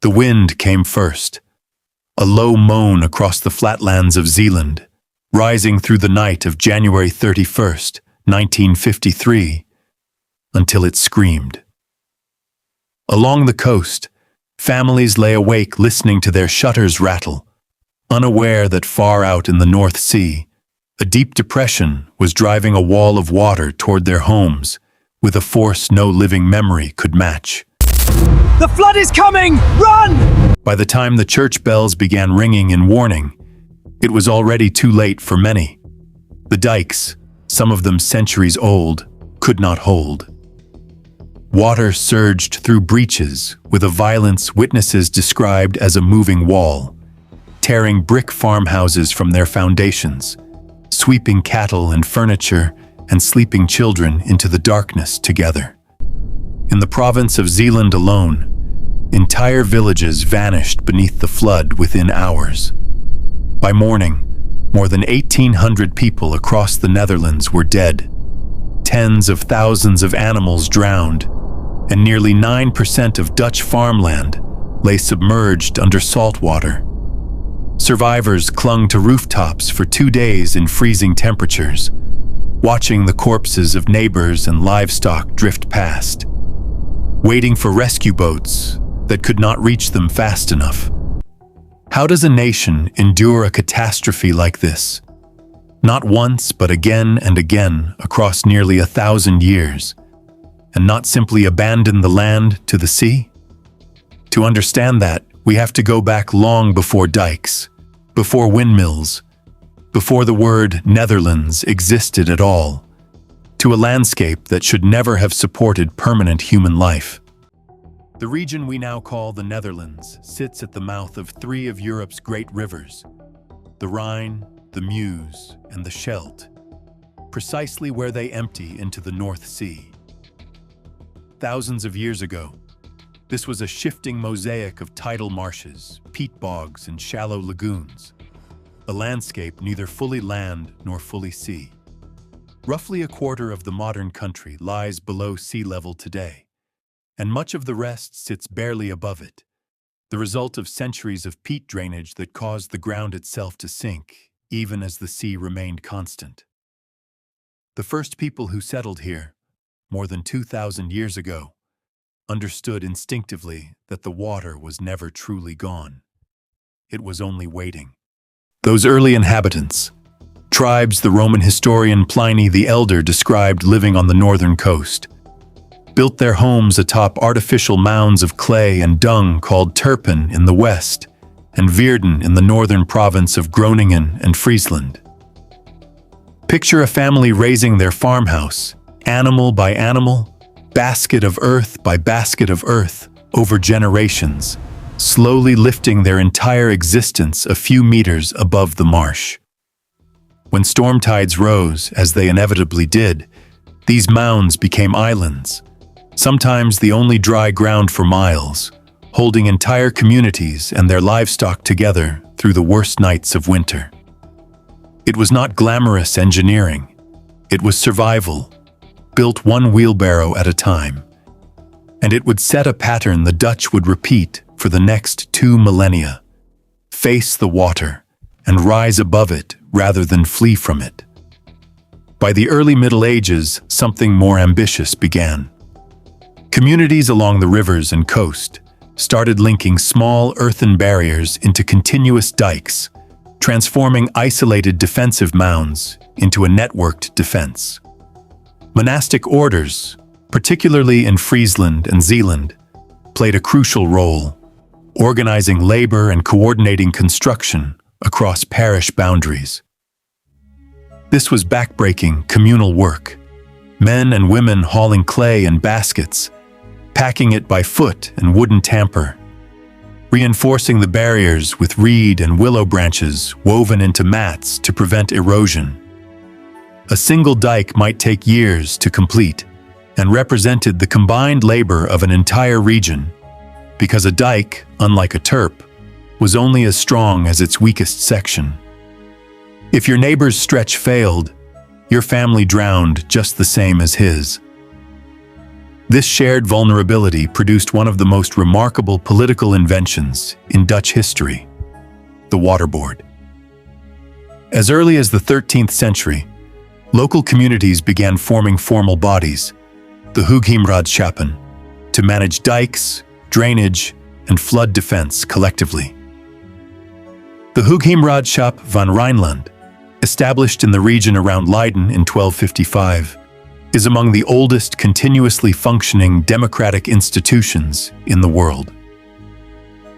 The wind came first, a low moan across the flatlands of Zealand, rising through the night of January 31st, 1953, until it screamed. Along the coast, families lay awake listening to their shutters rattle, unaware that far out in the North Sea, a deep depression was driving a wall of water toward their homes with a force no living memory could match. The flood is coming! Run! By the time the church bells began ringing in warning, it was already too late for many. The dikes, some of them centuries old, could not hold. Water surged through breaches with a violence witnesses described as a moving wall, tearing brick farmhouses from their foundations, sweeping cattle and furniture and sleeping children into the darkness together. In the province of Zealand alone, entire villages vanished beneath the flood within hours. By morning, more than 1,800 people across the Netherlands were dead. Tens of thousands of animals drowned, and nearly 9% of Dutch farmland lay submerged under salt water. Survivors clung to rooftops for 2 days in freezing temperatures, watching the corpses of neighbors and livestock drift past, waiting for rescue boats that could not reach them fast enough. How does a nation endure a catastrophe like this? Not once, but again and again across nearly 1,000 years, and not simply abandon the land to the sea? To understand that, we have to go back long before dikes, before windmills, before the word Netherlands existed at all, to a landscape that should never have supported permanent human life. The region we now call the Netherlands sits at the mouth of 3 of Europe's great rivers, the Rhine, the Meuse, and the Scheldt, precisely where they empty into the North Sea. Thousands of years ago, this was a shifting mosaic of tidal marshes, peat bogs, and shallow lagoons, a landscape neither fully land nor fully sea. Roughly a quarter of the modern country lies below sea level today, and much of the rest sits barely above it, the result of centuries of peat drainage that caused the ground itself to sink, even as the sea remained constant. The first people who settled here, more than 2,000 years ago, understood instinctively that the water was never truly gone. It was only waiting. Those early inhabitants, tribes the Roman historian Pliny the Elder described living on the northern coast, built their homes atop artificial mounds of clay and dung called Turpen in the west and Virden in the northern province of Groningen and Friesland. Picture a family raising their farmhouse, animal by animal, basket of earth by basket of earth, over generations, slowly lifting their entire existence a few meters above the marsh. When storm tides rose, as they inevitably did, these mounds became islands, sometimes the only dry ground for miles, holding entire communities and their livestock together through the worst nights of winter. It was not glamorous engineering. It was survival, built one wheelbarrow at a time. And it would set a pattern the Dutch would repeat for the next 2 millennia. Face the water and rise above it rather than flee from it. By the early Middle Ages, something more ambitious began. Communities along the rivers and coast started linking small earthen barriers into continuous dikes, transforming isolated defensive mounds into a networked defense. Monastic orders, particularly in Friesland and Zealand, played a crucial role, organizing labor and coordinating construction across parish boundaries. This was backbreaking communal work, men and women hauling clay in baskets, packing it by foot and wooden tamper, reinforcing the barriers with reed and willow branches woven into mats to prevent erosion. A single dike might take years to complete and represented the combined labor of an entire region, because a dike, unlike a terp, was only as strong as its weakest section. If your neighbor's stretch failed, your family drowned just the same as his. This shared vulnerability produced one of the most remarkable political inventions in Dutch history, the waterboard. As early as the 13th century, local communities began forming formal bodies, the Hoogheemraadschappen, to manage dikes, drainage, and flood defense collectively. The Hoogheemraadschap van Rijnland, established in the region around Leiden in 1255, is among the oldest continuously functioning democratic institutions in the world.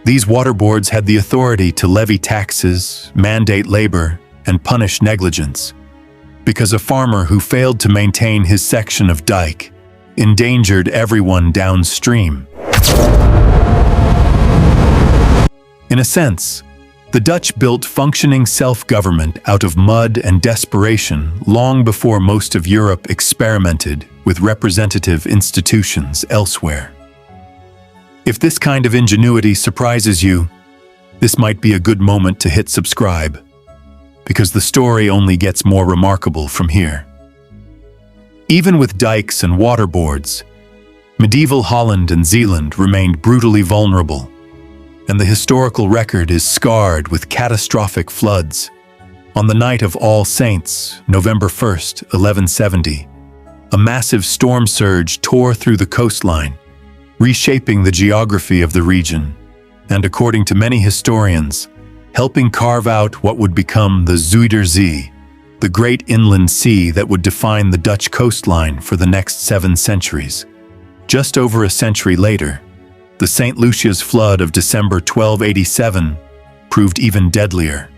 These waterboards had the authority to levy taxes, mandate labor, and punish negligence, because a farmer who failed to maintain his section of dike endangered everyone downstream. In a sense, the Dutch built functioning self-government out of mud and desperation long before most of Europe experimented with representative institutions elsewhere. If this kind of ingenuity surprises you, this might be a good moment to hit subscribe, because the story only gets more remarkable from here. Even with dikes and waterboards, medieval Holland and Zeeland remained brutally vulnerable, and the historical record is scarred with catastrophic floods. On the night of All Saints, November 1st, 1170, a massive storm surge tore through the coastline, reshaping the geography of the region, and according to many historians, helping carve out what would become the Zuiderzee, the great inland sea that would define the Dutch coastline for the next 7 centuries. Just over a century later, the St. Lucia's flood of December 1287 proved even deadlier,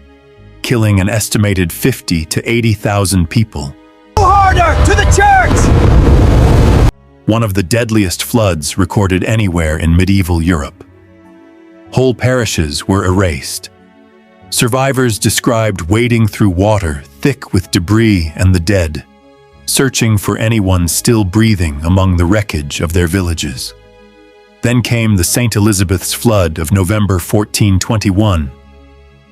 killing an estimated 50 to 80,000 people. Go harder! To the church! One of the deadliest floods recorded anywhere in medieval Europe. Whole parishes were erased. Survivors described wading through water thick with debris and the dead, searching for anyone still breathing among the wreckage of their villages. Then came the St. Elizabeth's flood of November 1421,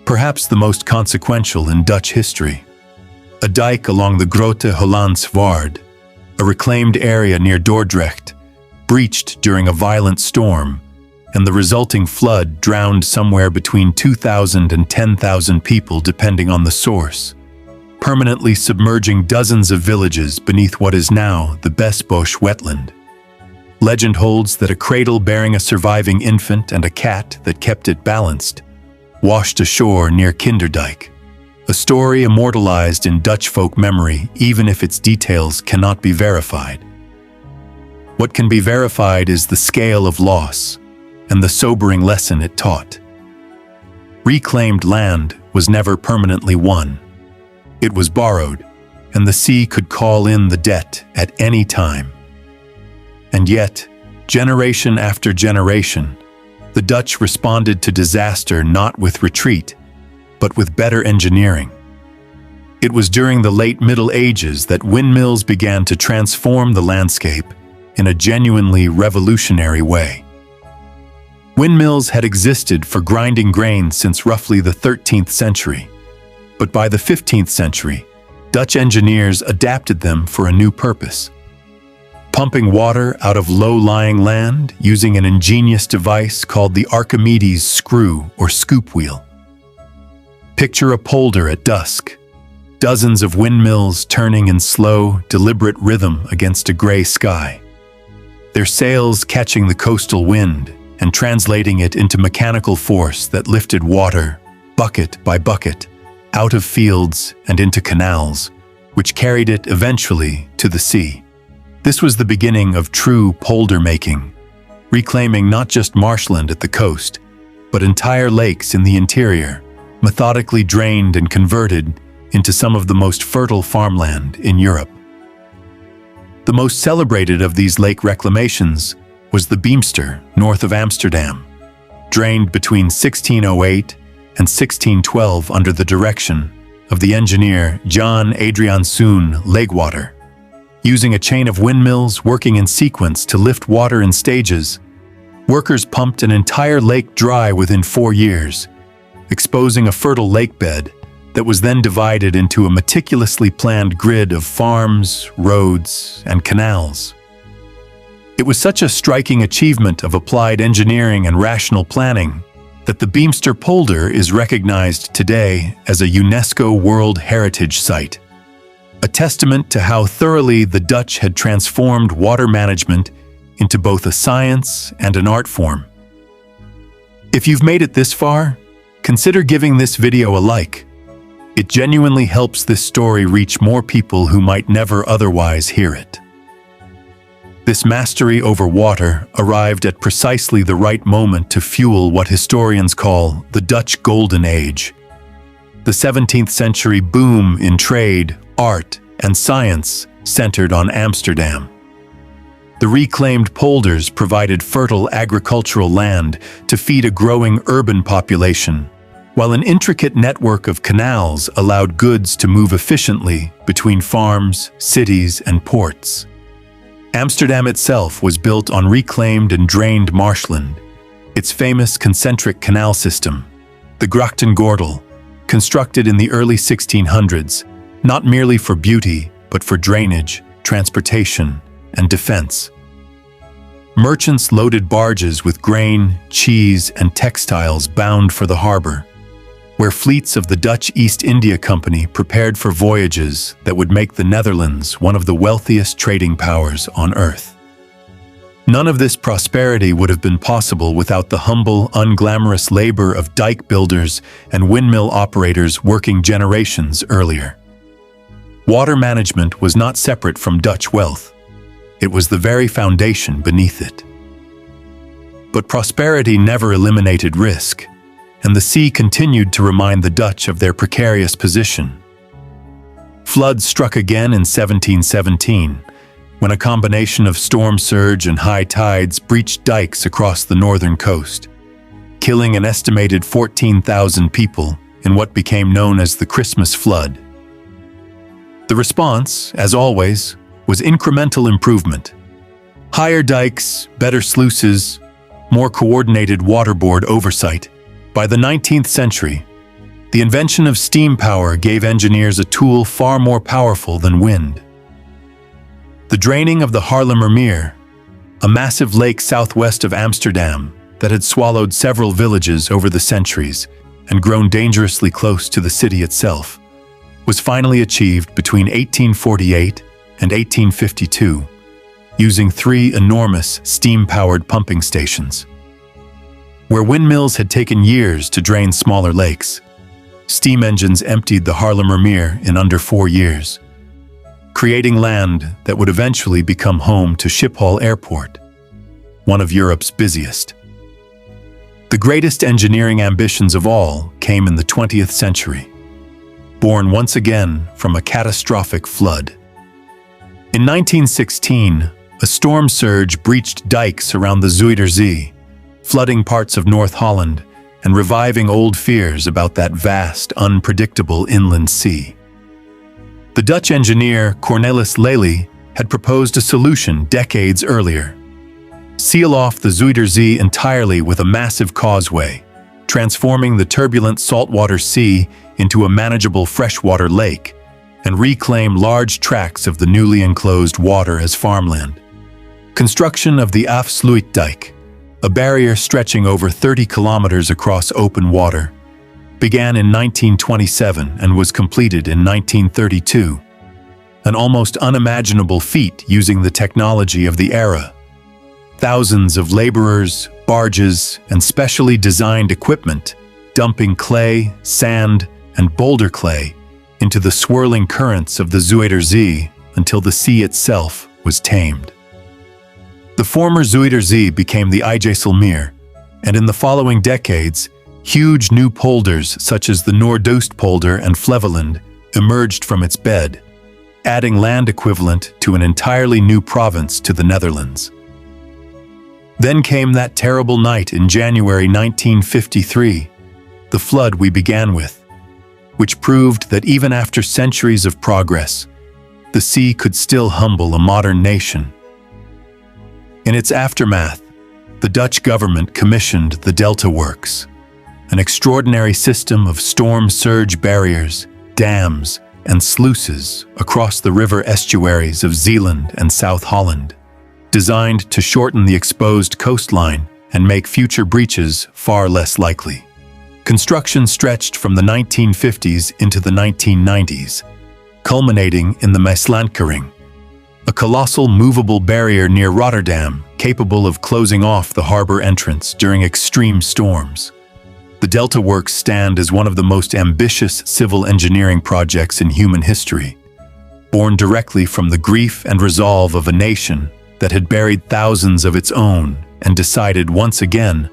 perhaps the most consequential in Dutch history. A dike along the Grote Hollandse Vaart, a reclaimed area near Dordrecht, breached during a violent storm, and the resulting flood drowned somewhere between 2,000 and 10,000 people depending on the source, permanently submerging dozens of villages beneath what is now the Besbosch wetland. Legend holds that a cradle bearing a surviving infant and a cat that kept it balanced washed ashore near Kinderdijk, a story immortalized in Dutch folk memory even if its details cannot be verified. What can be verified is the scale of loss and the sobering lesson it taught. Reclaimed land was never permanently won. It was borrowed, and the sea could call in the debt at any time. And yet, generation after generation, the Dutch responded to disaster not with retreat, but with better engineering. It was during the late Middle Ages that windmills began to transform the landscape in a genuinely revolutionary way. Windmills had existed for grinding grain since roughly the 13th century, but by the 15th century, Dutch engineers adapted them for a new purpose: pumping water out of low-lying land using an ingenious device called the Archimedes screw or scoop wheel. Picture a polder at dusk, dozens of windmills turning in slow, deliberate rhythm against a gray sky, their sails catching the coastal wind and translating it into mechanical force that lifted water, bucket by bucket, out of fields and into canals, which carried it eventually to the sea. This was the beginning of true polder making, reclaiming not just marshland at the coast, but entire lakes in the interior, methodically drained and converted into some of the most fertile farmland in Europe. The most celebrated of these lake reclamations was the Beemster, north of Amsterdam, drained between 1608 and 1612 under the direction of the engineer Jan Adriaansoen Leegwater. Using a chain of windmills working in sequence to lift water in stages, workers pumped an entire lake dry within 4 years, exposing a fertile lake bed that was then divided into a meticulously planned grid of farms, roads, and canals. It was such a striking achievement of applied engineering and rational planning that the Beemster polder is recognized today as a UNESCO World Heritage Site, a testament to how thoroughly the Dutch had transformed water management into both a science and an art form. If you've made it this far, consider giving this video a like. It genuinely helps this story reach more people who might never otherwise hear it. This mastery over water arrived at precisely the right moment to fuel what historians call the Dutch Golden Age. The 17th century boom in trade, art, and science centered on Amsterdam. The reclaimed polders provided fertile agricultural land to feed a growing urban population, while an intricate network of canals allowed goods to move efficiently between farms, cities, and ports. Amsterdam itself was built on reclaimed and drained marshland. Its famous concentric canal system, the Grachtengordel, constructed in the early 1600s, not merely for beauty, but for drainage, transportation, and defense. Merchants loaded barges with grain, cheese, and textiles bound for the harbor, where fleets of the Dutch East India Company prepared for voyages that would make the Netherlands one of the wealthiest trading powers on earth. None of this prosperity would have been possible without the humble, unglamorous labor of dike builders and windmill operators working generations earlier. Water management was not separate from Dutch wealth. It was the very foundation beneath it. But prosperity never eliminated risk, and the sea continued to remind the Dutch of their precarious position. Floods struck again in 1717, when a combination of storm surge and high tides breached dikes across the northern coast, killing an estimated 14,000 people in what became known as the Christmas Flood. The response, as always, was incremental improvement. Higher dikes, better sluices, more coordinated waterboard oversight. By the 19th century, the invention of steam power gave engineers a tool far more powerful than wind. The draining of the Haarlemmermeer, a massive lake southwest of Amsterdam that had swallowed several villages over the centuries and grown dangerously close to the city itself, was finally achieved between 1848 and 1852, using 3 enormous steam-powered pumping stations. Where windmills had taken years to drain smaller lakes, steam engines emptied the Haarlemmermeer in under 4 years, creating land that would eventually become home to Schiphol Airport, one of Europe's busiest. The greatest engineering ambitions of all came in the 20th century, born once again from a catastrophic flood. In 1916, a storm surge breached dikes around the Zuiderzee, flooding parts of North Holland and reviving old fears about that vast, unpredictable inland sea. The Dutch engineer Cornelis Lely had proposed a solution decades earlier: seal off the Zuiderzee entirely with a massive causeway, transforming the turbulent saltwater sea into a manageable freshwater lake, and reclaim large tracts of the newly enclosed water as farmland. Construction of the Afsluitdijk, a barrier stretching over 30 kilometers across open water, began in 1927 and was completed in 1932. An almost unimaginable feat using the technology of the era. Thousands of laborers, barges, and specially designed equipment dumping clay, sand, and boulder clay into the swirling currents of the Zuiderzee until the sea itself was tamed. The former Zuiderzee became the IJsselmeer, and in the following decades, huge new polders such as the Noordoostpolder and Flevoland emerged from its bed, adding land equivalent to an entirely new province to the Netherlands. Then came that terrible night in January 1953, the flood we began with, which proved that even after centuries of progress, the sea could still humble a modern nation. In its aftermath, the Dutch government commissioned the Delta Works, an extraordinary system of storm surge barriers, dams, and sluices across the river estuaries of Zeeland and South Holland, designed to shorten the exposed coastline and make future breaches far less likely. Construction stretched from the 1950s into the 1990s, culminating in the Maaslandkering, a colossal movable barrier near Rotterdam capable of closing off the harbor entrance during extreme storms. The Delta Works stand as one of the most ambitious civil engineering projects in human history, born directly from the grief and resolve of a nation that had buried thousands of its own and decided once again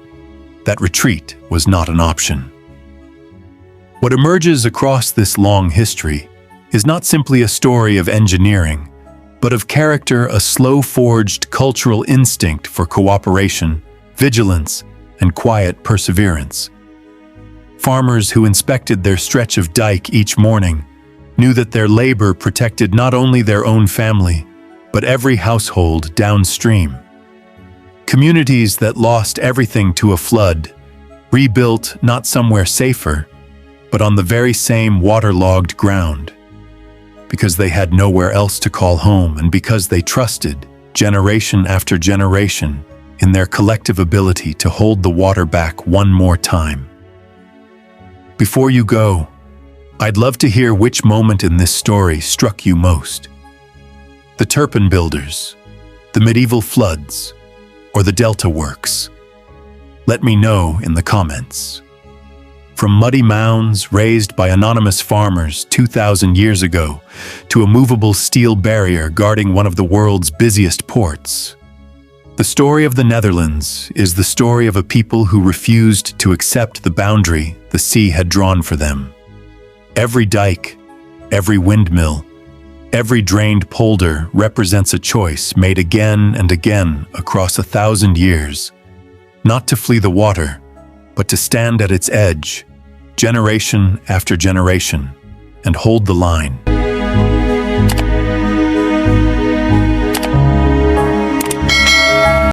that retreat was not an option. What emerges across this long history is not simply a story of engineering, but of character, a slow-forged cultural instinct for cooperation, vigilance, and quiet perseverance. Farmers who inspected their stretch of dike each morning knew that their labor protected not only their own family, but every household downstream. Communities that lost everything to a flood rebuilt not somewhere safer, but on the very same waterlogged ground, because they had nowhere else to call home and because they trusted, generation after generation, in their collective ability to hold the water back one more time. Before you go, I'd love to hear which moment in this story struck you most. The Turpin builders, the medieval floods, or the Delta Works? Let me know in the comments. From muddy mounds raised by anonymous farmers 2,000 years ago to a movable steel barrier guarding one of the world's busiest ports, the story of the Netherlands is the story of a people who refused to accept the boundary the sea had drawn for them. Every dike, every windmill, every drained polder represents a choice made again and again across 1,000 years, not to flee the water, but to stand at its edge, generation after generation, and hold the line.